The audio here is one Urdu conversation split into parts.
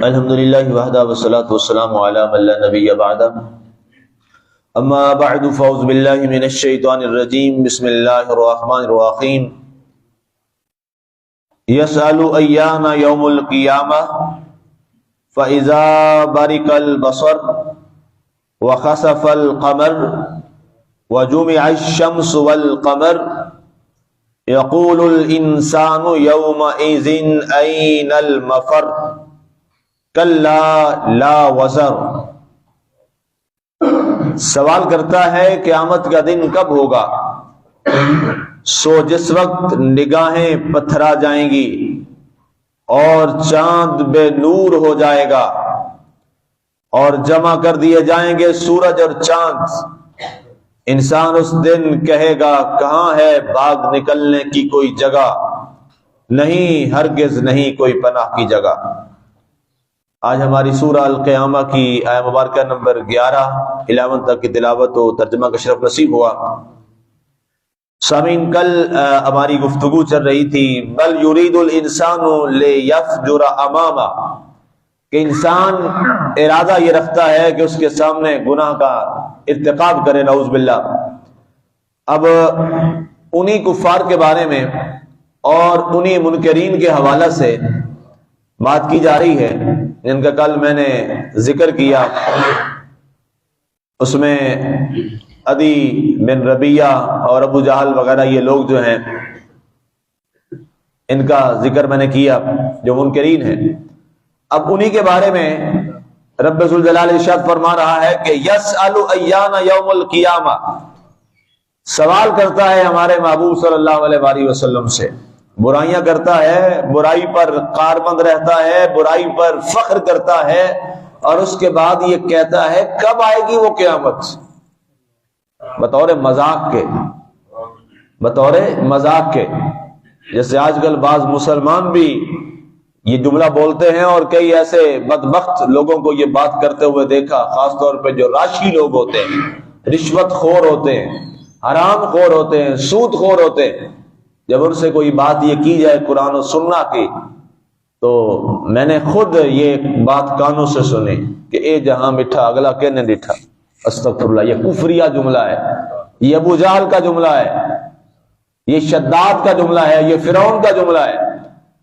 الحمد للہ وحدہ والصلاة والسلام علی من لا نبی بعدہ اما بعد فاعوذ باللہ من الشیطان الرجیم بسم اللہ الرحمن الرحیم یسأل ایان یوم القیامہ فإذا برق البصر وخسف القمر وجمع الشمس والقمر یقول الانسان یومئذ این المفر کلا لا وزر۔ سوال کرتا ہے قیامت کا دن کب ہوگا؟ سو جس وقت نگاہیں پتھرا جائیں گی اور چاند بے نور ہو جائے گا اور جمع کر دیے جائیں گے سورج اور چاند۔ انسان اس دن کہے گا کہاں ہے بھاگ نکلنے کی کوئی جگہ؟ نہیں، ہرگز نہیں کوئی پناہ کی جگہ۔ آج ہماری سورہ القیامہ کی آیہ مبارکہ نمبر 11 تک کی تلاوت و ترجمہ کا شرف نصیب ہوا۔ سامعین، کل ہماری گفتگو چل رہی تھی بل یرید الانسان لیفجر امامہ، کہ انسان ارادہ یہ رکھتا ہے کہ اس کے سامنے گناہ کا ارتکاب کرے، نعوذ باللہ۔ اب انہی کفار کے بارے میں اور انہی منکرین کے حوالہ سے بات کی جا رہی ہے جن کا کل میں نے ذکر کیا۔ اس میں عدی بن ربیہ اور ابو جہل وغیرہ یہ لوگ جو ہیں ان کا ذکر میں نے کیا جو منکرین ہیں۔ اب انہی کے بارے میں رب ذوالجلال ارشاد فرما رہا ہے کہ یسأل ایان یوم القیامہ، سوال کرتا ہے ہمارے محبوب صلی اللہ علیہ وآلہ وسلم سے، برائیاں کرتا ہے، برائی پر کاربند رہتا ہے، برائی پر فخر کرتا ہے، اور اس کے بعد یہ کہتا ہے کب آئے گی وہ قیامت؟ بطور مذاق کے جیسے آج کل بعض مسلمان بھی یہ جملہ بولتے ہیں، اور کئی ایسے بدبخت لوگوں کو یہ بات کرتے ہوئے دیکھا، خاص طور پہ جو راشی لوگ ہوتے ہیں، رشوت خور ہوتے ہیں، حرام خور ہوتے ہیں، سود خور ہوتے ہیں۔ جب ان سے کوئی بات یہ کی جائے قرآن و سننا کی، تو میں نے خود یہ بات کانوں سے سنی کہ اے جہاں مٹھا اگلا کہنے ڈٹھا۔ استغفر اللہ، یہ کفریہ جملہ ہے، یہ ابو جہل کا جملہ ہے، یہ شداد کا جملہ ہے، یہ فرعون کا جملہ ہے۔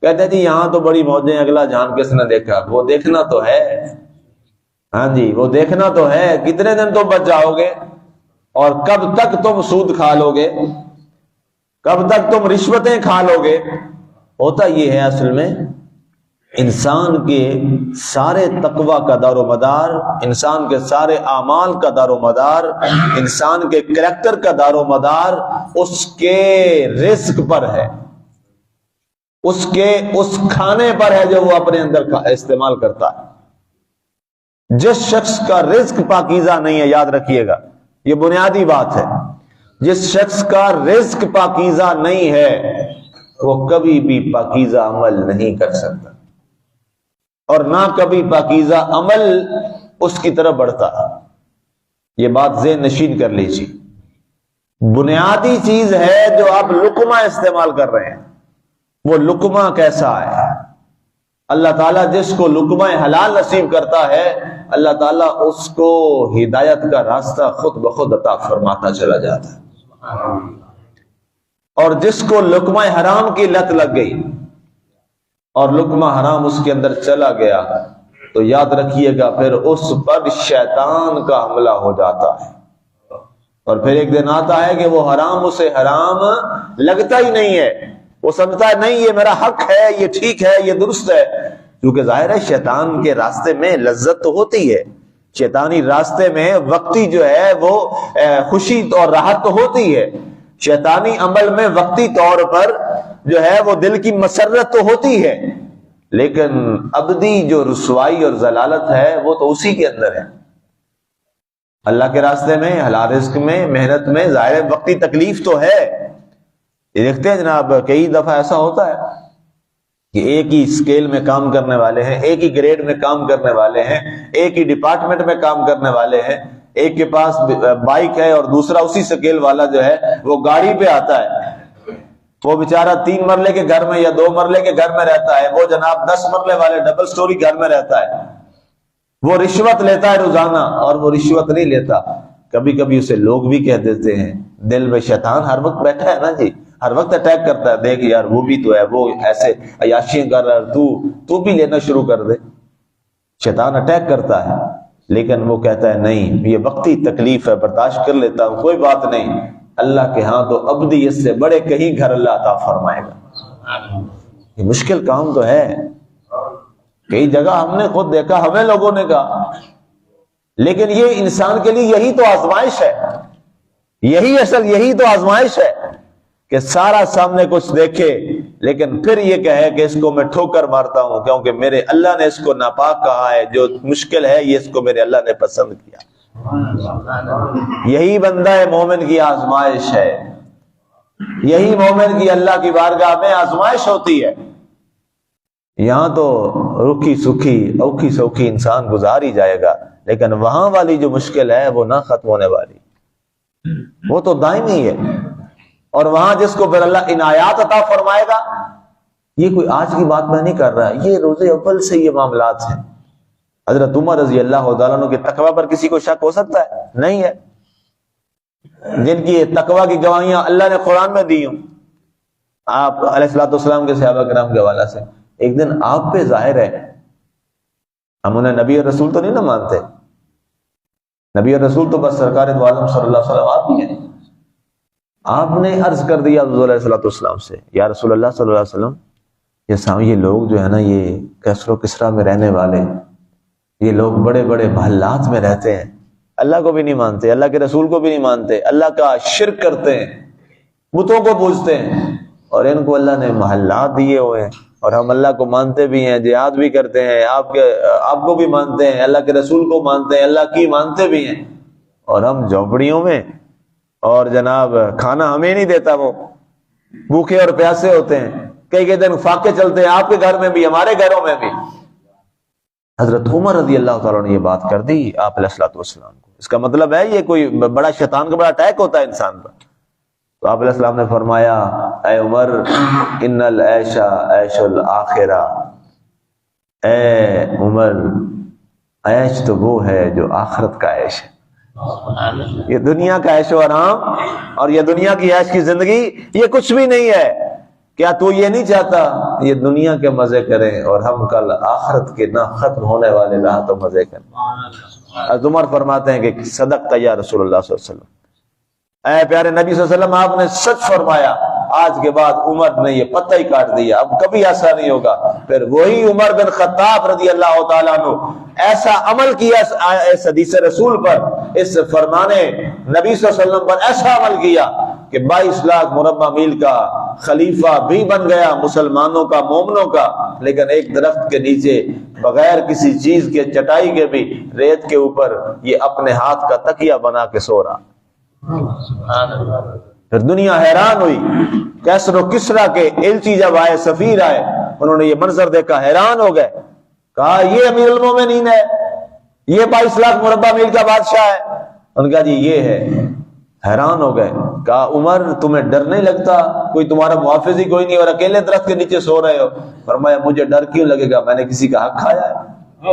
کہتے جی یہاں تو بڑی موجیں، اگلا جہان کس نے دیکھا؟ وہ دیکھنا تو ہے، ہاں جی وہ دیکھنا تو ہے۔ کتنے دن تم بچ جاؤ گے؟ اور کب تک تم سود کھا لو گے؟ کب تک تم رشوتیں کھا لو گے؟ ہوتا یہ ہے اصل میں انسان کے سارے تقوی کا دار و مدار، انسان کے سارے اعمال کا دار و مدار، انسان کے کریکٹر کا دار و مدار اس کے رزق پر ہے، اس کھانے پر ہے جو وہ اپنے اندر استعمال کرتا ہے۔ جس شخص کا رزق پاکیزہ نہیں ہے، یاد رکھیے گا یہ بنیادی بات ہے، جس شخص کا رزق پاکیزہ نہیں ہے وہ کبھی بھی پاکیزہ عمل نہیں کر سکتا، اور نہ کبھی پاکیزہ عمل اس کی طرف بڑھتا۔ یہ بات ذہن نشین کر لیجیے، بنیادی چیز ہے جو آپ لقمہ استعمال کر رہے ہیں، وہ لقمہ کیسا ہے؟ اللہ تعالیٰ جس کو لقمہ حلال نصیب کرتا ہے، اللہ تعالیٰ اس کو ہدایت کا راستہ خود بخود عطا فرماتا چلا جاتا ہے، اور جس کو لقمہ حرام کی لت لگ گئی اور لقمہ حرام اس کے اندر چلا گیا، تو یاد رکھیے گا پھر اس پر شیطان کا حملہ ہو جاتا ہے، اور پھر ایک دن آتا ہے کہ وہ حرام اسے حرام لگتا ہی نہیں ہے، وہ سمجھتا ہے نہیں یہ میرا حق ہے، یہ ٹھیک ہے، یہ درست ہے، کیونکہ ظاہر ہے شیطان کے راستے میں لذت تو ہوتی ہے، شیطانی راستے میں وقتی جو ہے وہ خوشی اور راحت تو ہوتی ہے، شیطانی عمل میں وقتی طور پر جو ہے وہ دل کی مسرت تو ہوتی ہے، لیکن ابدی جو رسوائی اور ضلالت ہے وہ تو اسی کے اندر ہے۔ اللہ کے راستے میں، حلال رزق میں، محنت میں ظاہر وقتی تکلیف تو ہے۔ یہ دیکھتے ہیں جناب کئی دفعہ ایسا ہوتا ہے کہ ایک ہی اسکیل میں کام کرنے والے ہیں، ایک ہی گریڈ میں کام کرنے والے ہیں، ایک ہی ڈپارٹمنٹ میں کام کرنے والے ہیں، ایک کے پاس بائک ہے اور دوسرا اسی اسکیل والا جو ہے وہ گاڑی پہ آتا ہے، وہ بیچارہ 3 مرلے کے گھر میں یا 2 مرلے کے گھر میں رہتا ہے، وہ جناب 10 مرلے والے ڈبل سٹوری گھر میں رہتا ہے، وہ رشوت لیتا ہے روزانہ، اور وہ رشوت نہیں لیتا، کبھی کبھی اسے لوگ بھی کہہ دیتے ہیں، دل میں شیطان ہر وقت بیٹھا ہے نا جی، ہر وقت اٹیک کرتا ہے، دیکھ یار وہ بھی تو ہے، وہ ایسے عیاشیاں کر رہا ہے، تو بھی لینا شروع کر دے، شیطان اٹیک کرتا ہے، لیکن وہ کہتا ہے نہیں، یہ وقتی تکلیف ہے، برداشت کر لیتا ہوں، کوئی بات نہیں، اللہ کے ہاں تو ابدی اس سے بڑے کہیں گھر اللہ عطا فرمائے گا۔ یہ مشکل کام تو ہے، کئی جگہ ہم نے خود دیکھا، ہمیں لوگوں نے کہا، لیکن یہ انسان کے لیے یہی تو آزمائش ہے، یہی تو آزمائش ہے کہ سارا سامنے کچھ دیکھے لیکن پھر یہ کہے کہ اس کو میں ٹھوکر مارتا ہوں کیونکہ میرے اللہ نے اس کو ناپاک کہا ہے، جو مشکل ہے یہ اس کو میرے اللہ نے پسند کیا۔ یہی بندہ مومن کی آزمائش ہے، یہی مومن کی اللہ کی بارگاہ میں آزمائش ہوتی ہے۔ یہاں تو رکھی سکھی اوکھی سوکھی انسان گزار ہی جائے گا، لیکن وہاں والی جو مشکل ہے وہ نہ ختم ہونے والی، وہ تو دائمی ہے، اور وہاں جس کو پھر اللہ عنایات عطا فرمائے گا، یہ کوئی آج کی بات میں نہیں کر رہا، یہ روز اول سے یہ معاملات ہیں۔ حضرت عمر رضی اللہ تعالیٰ عنہ کے تقوی پر کسی کو شک ہو سکتا ہے؟ نہیں ہے، جن کی تقوی کی گواہیاں اللہ نے قرآن میں دی ہوں۔ آپ علیہ الصلوۃ والسلام کے صحابہ کرام کے حوالہ سے ایک دن آپ پہ ظاہر ہے، ہم انہیں نبی اور رسول تو نہیں نہ مانتے، نبی اور رسول تو بس سرکار دو عالم صلی اللہ علیہ وسلم آپ ہی ہیں۔ آپ نے عرض کر دیا حضور علیہ الصلوۃ والسلام سے، یا رسول اللہ صلی اللہ علیہ وسلم، یہ لوگ جو ہے نا، یہ کسر و کسرا میں رہنے والے، یہ لوگ بڑے بڑے محلات میں رہتے ہیں، اللہ کو بھی نہیں مانتے، اللہ کے رسول کو بھی نہیں مانتے، اللہ کا شرک کرتے ہیں، بتوں کو پوجتے ہیں، اور ان کو اللہ نے محلات دیے ہوئے ہیں، اور ہم اللہ کو مانتے بھی ہیں، جہاد بھی کرتے ہیں، آپ کو بھی مانتے ہیں، اللہ کے رسول کو مانتے ہیں، اللہ کی مانتے بھی ہیں، اور ہم جھونپڑیوں میں، اور جناب کھانا ہمیں نہیں دیتا، وہ بھوکے اور پیاسے ہوتے ہیں، کئی دن فاقے چلتے ہیں، آپ کے گھر میں بھی ہمارے گھروں میں بھی۔ حضرت عمر رضی اللہ تعالیٰ نے یہ بات کر دی آپ علیہ الصلوۃ والسلام کو، اس کا مطلب ہے یہ کوئی بڑا شیطان کا بڑا اٹیک ہوتا ہے انسان پر۔ تو آپ علیہ السلام نے فرمایا، اے عمر، ان العیش عیش الآخرہ، اے عمر، عیش تو وہ ہے جو آخرت کا عیش ہے، یہ دنیا کا عیش و آرام اور یہ دنیا کی عیش کی زندگی یہ کچھ بھی نہیں ہے۔ کیا تو یہ نہیں چاہتا یہ دنیا کے مزے کریں اور ہم کل آخرت کے نہ ختم ہونے والے راحت و مزے کریں؟ حضرت عمر فرماتے ہیں کہ صدقت یا رسول اللہ صلی اللہ علیہ وسلم، اے پیارے نبی صلی اللہ علیہ وسلم، آپ نے سچ فرمایا۔ آج کے بعد عمر نے یہ پتہ ہی کاٹ دیا، اب کبھی ایسا نہیں ہوگا۔ پھر وہی عمر بن خطاب رضی اللہ تعالیٰ عنہ ایسا عمل کیا اس حدیث رسول پر، اس فرمان نبی صلی اللہ علیہ وسلم پر ایسا عمل کیا کہ 22 لاکھ مربع میل کا خلیفہ بھی بن گیا مسلمانوں کا، مومنوں کا، لیکن ایک درخت کے نیچے بغیر کسی چیز کے چٹائی کے بھی ریت کے اوپر یہ اپنے ہاتھ کا تکیہ بنا کے سو رہا۔ پھر دنیا حیران ہوئی، کیسر و کسرا کے ایلچی جب آئے، سفیر آئے، انہوں نے یہ منظر دیکھا، حیران ہو گئے، کہا یہ امیر المومنین ہے، یہ 22 لاکھ مربع میل کا بادشاہ ہے۔ انہوں نے کہا جی یہ ہے۔ حیران ہو گئے، کہا عمر تمہیں ڈر نہیں لگتا؟ کوئی تمہارا محافظ ہی کوئی نہیں اور اکیلے درخت کے نیچے سو رہے ہو؟ فرمایا مجھے ڈر کیوں لگے گا، میں نے کسی کا حق کھایا ہے؟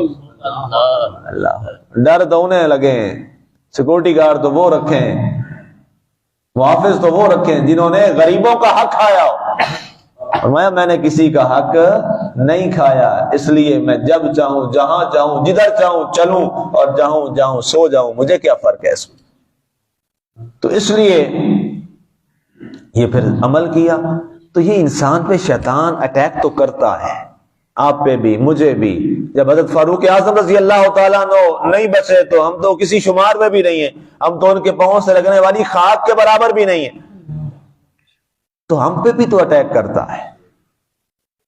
اللہ، ڈر تو انہیں لگے ہیں، سیکورٹی گارڈ تو وہ رکھے ہیں، محافظ تو وہ رکھیں جنہوں نے غریبوں کا حق کھایا ہو۔ فرمایا میں نے کسی کا حق نہیں کھایا، اس لیے میں جب چاہوں، جہاں چاہوں، جدھر چاہوں چلوں، اور جہاں جاؤں سو جاؤں، مجھے کیا فرق ہے اس میں؟ تو اس لیے یہ پھر عمل کیا۔ تو یہ انسان پہ شیطان اٹیک تو کرتا ہے، آپ پہ بھی، مجھے بھی۔ جب حضرت فاروق اعظم رضی اللہ تعالیٰ عنہ نہیں بچے تو ہم تو کسی شمار میں بھی نہیں ہیں، ہم تو ان کے پاؤں سے لگنے والی خاک کے برابر بھی نہیں ہیں، تو ہم پہ بھی تو اٹیک کرتا ہے،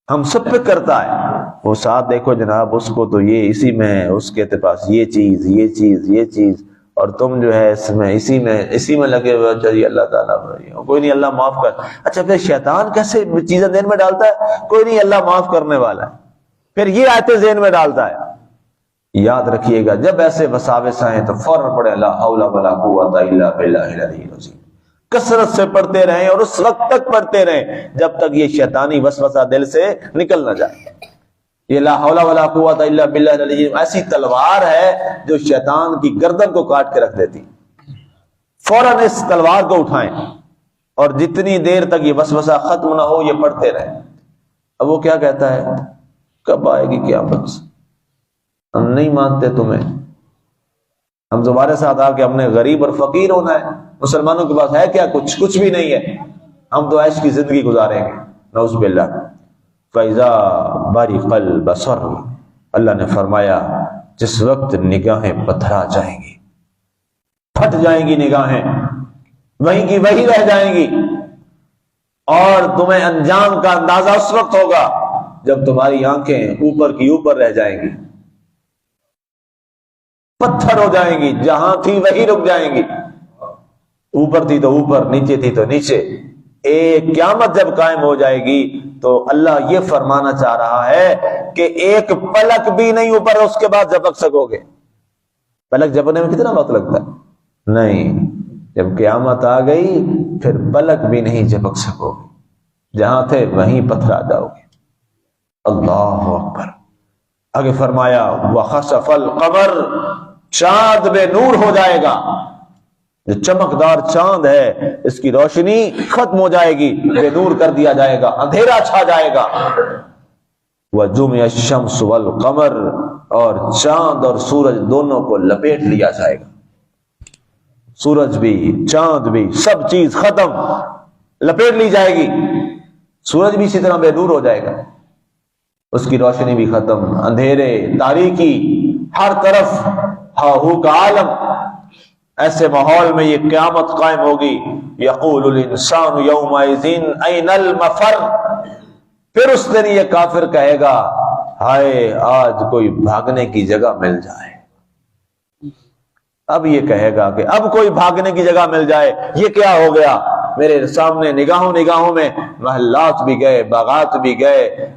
ہم سب پہ کرتا ہے۔ وہ ساتھ دیکھو جناب، اس کو تو یہ اسی میں ہے، اس کے پاس یہ چیز یہ چیز یہ چیز، اور تم جو ہے اس میں اسی میں لگے ہوئے، چلیے اللہ تعالیٰ کوئی نہیں، اللہ معاف کر۔ اچھا پھر شیطان کیسے چیزیں ذہن میں ڈالتا ہے؟ کوئی نہیں، اللہ معاف کرنے والا ہے، پھر یہ آیتیں ذہن میں ڈالتا ہے۔ یاد رکھیے گا جب ایسے وساوس آئیں تو فوراً پڑھے لا حول ولا قوت الا باللہ العلی العظیم، کثرت سے پڑھتے رہیں اور اس وقت تک پڑھتے رہیں جب تک یہ شیطانی وسوسہ دل سے نکل نہ جائے۔ یہ لا حول ولا قوت الا باللہ العلی ایسی تلوار ہے جو شیطان کی گردن کو کاٹ کے رکھ دیتی۔ فوراً اس تلوار کو اٹھائیں اور جتنی دیر تک یہ وسوسہ ختم نہ ہو یہ پڑھتے رہیں۔ اب وہ کیا کہتا ہے؟ کب آئے گی قیامت؟ ہم نہیں مانتے تمہیں، ہم تمہارے ساتھ آ کے ہم نے غریب اور فقیر ہونا ہے؟ مسلمانوں کے پاس ہے کیا؟ کچھ بھی نہیں ہے، ہم تو عیش کی زندگی گزاریں گے، نعوذ باللہ۔ فَإِذَا بَرِقَ الْبَصَرُ، اللہ نے فرمایا جس وقت نگاہیں پتھرا جائیں گی، پھٹ جائیں گی نگاہیں، وہیں کی وہیں رہ جائیں گی، اور تمہیں انجام کا اندازہ اس وقت ہوگا جب تمہاری آنکھیں اوپر کی اوپر رہ جائیں گی، پتھر ہو جائیں گی، جہاں تھی وہیں رک جائیں گی، اوپر تھی تو اوپر، نیچے تھی تو نیچے۔ ایک قیامت جب قائم ہو جائے گی تو اللہ یہ فرمانا چاہ رہا ہے کہ ایک پلک بھی نہیں اوپر اس کے بعد جھپک سکو گے۔ پلک جھپکنے میں کتنا وقت لگتا ہے؟ نہیں، جب قیامت آ گئی پھر پلک بھی نہیں جھپک سکو گے، جہاں تھے وہیں پتھرا جاؤ گے۔ اللہ اکبر۔ آگے فرمایا وَخَسَفَ الْقَمَرُ، چاند بے نور ہو جائے گا، جو چمکدار چاند ہے اس کی روشنی ختم ہو جائے گی، بے نور کر دیا جائے گا، اندھیرا چھا جائے گا۔ وَجُمِعَ الشَّمْسُ وَالْقَمَرُ، اور چاند اور سورج دونوں کو لپیٹ لیا جائے گا، سورج بھی چاند بھی سب چیز ختم، لپیٹ لی جائے گی۔ سورج بھی اسی طرح بے نور ہو جائے گا، اس کی روشنی بھی ختم، اندھیرے، تاریکی، ہر طرف ہاہو کا عالم۔ ایسے ماحول میں یہ قیامت قائم ہوگی۔ یقول الانسان یومئذ این المفر، پھر اس دن یہ کافر کہے گا ہائے آج کوئی بھاگنے کی جگہ مل جائے۔ اب یہ کہے گا کہ اب کوئی بھاگنے کی جگہ مل جائے، یہ کیا ہو گیا؟ میرے سامنے نگاہوں میں محلات بھی گئے، باغات بھی گئے،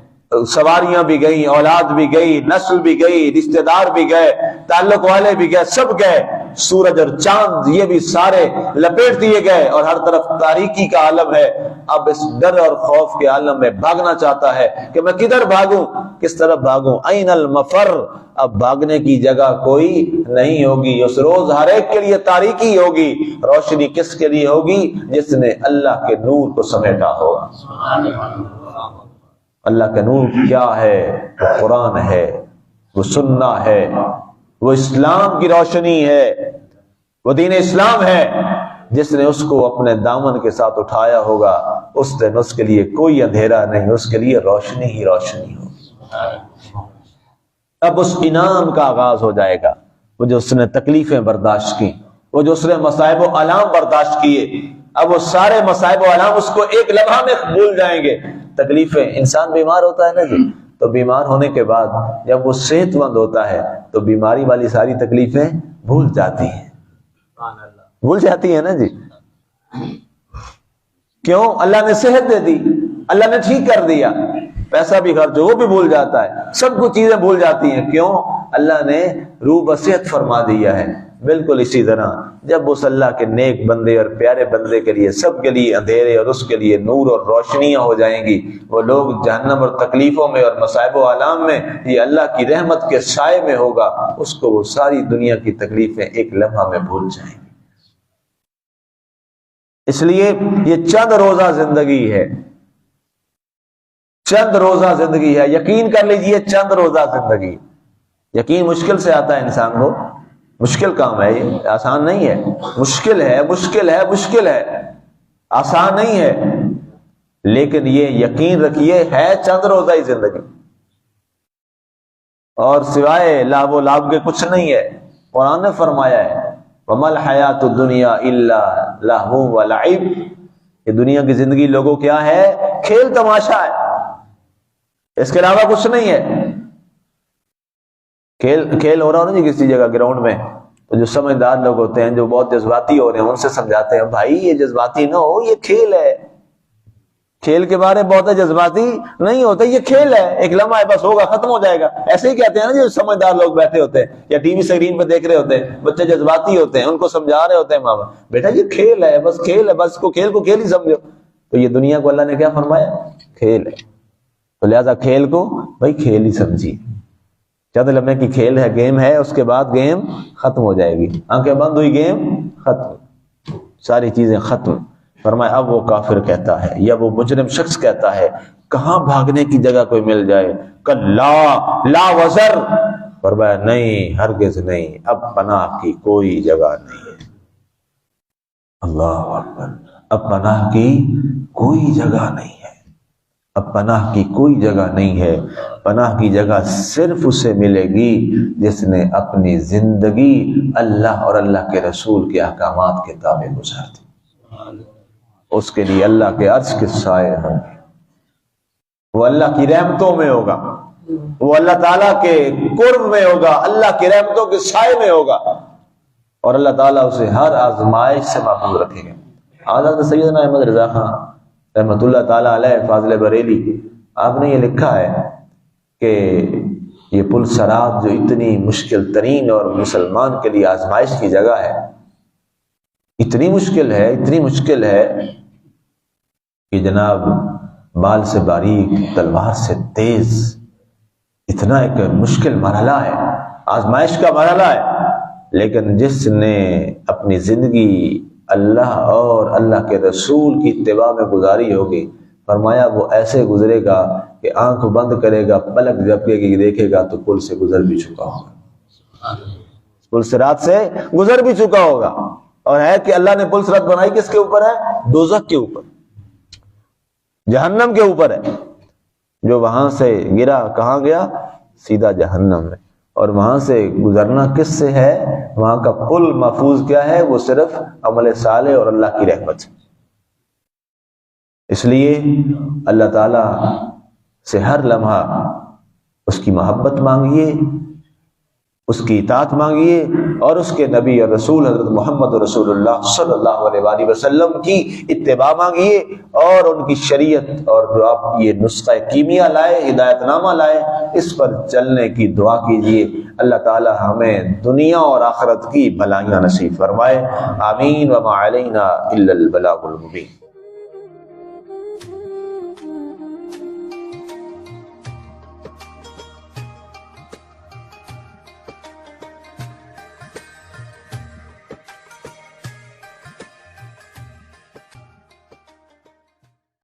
سواریاں بھی گئیں، اولاد بھی گئی، نسل بھی گئی، رشتہ دار بھی گئے، تعلق والے بھی گئے، سب گئے، سورج اور چاند یہ بھی سارے لپیٹ دیے گئے، اور ہر طرف تاریکی کا عالم ہے۔ اب اس ڈر اور خوف کے عالم میں بھاگنا چاہتا ہے کہ میں کدھر بھاگوں، کس طرف بھاگوں؟ این المفر، اب بھاگنے کی جگہ کوئی نہیں ہوگی۔ اس روز ہر ایک کے لیے تاریکی ہوگی، روشنی کس کے لیے ہوگی؟ جس نے اللہ کے نور کو سمیٹا ہوگا۔ اللہ کا نور کیا ہے؟ وہ قرآن ہے، وہ سننا ہے، وہ اسلام کی روشنی ہے، وہ دین اسلام ہے۔ جس نے اس کو اپنے دامن کے ساتھ اٹھایا ہوگا اس دن اس کے لیے کوئی اندھیرا نہیں، اس کے لیے روشنی ہی روشنی ہوگی۔ اب اس انعام کا آغاز ہو جائے گا، وہ جو اس نے تکلیفیں برداشت کی، وہ جو اس نے مصائب و آلام برداشت کیے، اب وہ سارے مصائب و آلام اس کو ایک لمحہ میں بھول جائیں گے۔ تکلیفیں، انسان بیمار ہوتا ہے نا جی، تو بیمار ہونے کے بعد جب وہ صحت مند ہوتا ہے تو بیماری والی ساری تکلیفیں بھول جاتی ہیں، بھول جاتی ہیں نا جی۔ کیوں؟ اللہ نے صحت دے دی، اللہ نے ٹھیک کر دیا، پیسہ بھی خرچ ہو وہ بھی بھول جاتا ہے، سب کچھ چیزیں بھول جاتی ہیں۔ کیوں؟ اللہ نے روح بصیحت فرما دیا ہے۔ بالکل اسی طرح جب اس اللہ کے نیک بندے اور پیارے بندے کے لیے سب کے لیے اندھیرے اور اس کے لیے نور اور روشنیاں ہو جائیں گی، وہ لوگ جہنم اور تکلیفوں میں اور مصائب و آلام میں، یہ اللہ کی رحمت کے سائے میں ہوگا، اس کو وہ ساری دنیا کی تکلیفیں ایک لمحہ میں بھول جائیں گی۔ اس لیے یہ چند روزہ زندگی ہے، چند روزہ زندگی ہے، یقین کر لیجئے چند روزہ زندگی۔ یقین مشکل سے آتا ہے انسان کو، مشکل کام ہے یہ، آسان نہیں ہے، مشکل ہے، مشکل ہے، مشکل ہے، آسان نہیں ہے، لیکن یہ یقین رکھیے ہے چند روزہ ہی زندگی، اور سوائے لعب و لعب کے کچھ نہیں ہے۔ قرآن نے فرمایا ہے وَمَا الْحَيَاةُ الدُّنْيَا إِلَّا لَهْوٌ وَلَعِبٌ، یہ دنیا کی زندگی لوگوں کیا ہے؟ کھیل تماشا ہے، اس کے علاوہ کچھ نہیں ہے۔ کھیل ہو رہا ہو نا جی کسی جگہ گراؤنڈ میں، تو جو سمجھدار لوگ ہوتے ہیں، جو بہت جذباتی ہو رہے ہیں، ان سے سمجھاتے ہیں بھائی یہ جذباتی نہ ہو، یہ کھیل ہے، کھیل کے بارے بہت ہے جذباتی نہیں ہوتے، یہ کھیل ہے، ایک لمحہ ہے، بس ہوگا، ختم ہو جائے گا. ایسے ہی کہتے ہیں نا جو سمجھدار لوگ بیٹھے ہوتے ہیں یا ٹی وی اسکرین پہ دیکھ رہے ہوتے ہیں، بچے جذباتی ہوتے ہیں، ان کو سمجھا رہے ہوتے ہیں ماں باپ، بیٹا یہ کھیل ہے، بس کھیل ہے، بس کھیل کو کھیل ہی سمجھو. تو یہ دنیا کو اللہ نے کیا فرمایا؟ کھیل ہے. تو لہذا کھیل کو بھائی کھیل ہی سمجھیے. چند لمحے کی کھیل ہے، گیم ہے، اس کے بعد گیم ختم ہو جائے گی. آنکھیں بند ہوئی گیم ختم، ساری چیزیں ختم. فرمایا اب وہ کافر کہتا ہے یا وہ مجرم شخص کہتا ہے کہاں بھاگنے کی جگہ کوئی مل جائے. کلا لا وزر، فرمایا نہیں، ہرگز نہیں، اب پناہ کی کوئی جگہ نہیں ہے. اللہ اکبر، اب پناہ کی کوئی جگہ نہیں ہے، اب پناہ کی کوئی جگہ نہیں ہے. پناہ کی جگہ صرف اسے ملے گی جس نے اپنی زندگی اللہ اور اللہ کے رسول کے احکامات کے تابع گزار دی. اس کے لیے اللہ کے عرش کے سائے ہوں گے، وہ اللہ کی رحمتوں میں ہوگا، وہ اللہ تعالیٰ کے قرب میں ہوگا، اللہ کی رحمتوں کے سائے میں ہوگا، اور اللہ تعالیٰ اسے ہر آزمائش سے محفوظ رکھے گا. حضرت سیدنا احمد رضا خان رحمۃ اللہ تعالیٰ علیہ فاضل بریلی، آپ نے یہ لکھا ہے کہ یہ پل صراط جو اتنی مشکل ترین اور مسلمان کے لیے آزمائش کی جگہ ہے، اتنی مشکل ہے کہ جناب بال سے باریک تلوار سے تیز، اتنا ایک مشکل مرحلہ ہے، آزمائش کا مرحلہ ہے. لیکن جس نے اپنی زندگی اللہ اور اللہ کے رسول کی اتباع میں گزاری ہوگی، فرمایا وہ ایسے گزرے گا کہ آنکھ بند کرے گا، پلک جھپکے گی، دیکھے گا تو پل سے گزر بھی چکا ہوگا، پل صراط سے گزر بھی چکا ہوگا. اور ہے کہ اللہ نے پل صراط بنائی کس کے اوپر ہے؟ دوزخ کے اوپر، جہنم کے اوپر ہے. جو وہاں سے گرا کہاں گیا؟ سیدھا جہنم میں. اور وہاں سے گزرنا کس سے ہے؟ وہاں کا پل محفوظ کیا ہے؟ وہ صرف عمل صالح اور اللہ کی رحمت. اس لیے اللہ تعالی سے ہر لمحہ اس کی محبت مانگیے، اس کی اطاعت مانگیے، اور اس کے نبی اور رسول حضرت محمد رسول اللہ صلی اللہ علیہ وآلہ وسلم کی اتباع مانگیے، اور ان کی شریعت اور جو آپ یہ نسخہ کیمیا لائے، ہدایت نامہ لائے، اس پر چلنے کی دعا کیجیے. اللہ تعالی ہمیں دنیا اور آخرت کی بھلائیاں نصیب فرمائے. آمین. وما علینا الا البلاغ المبین.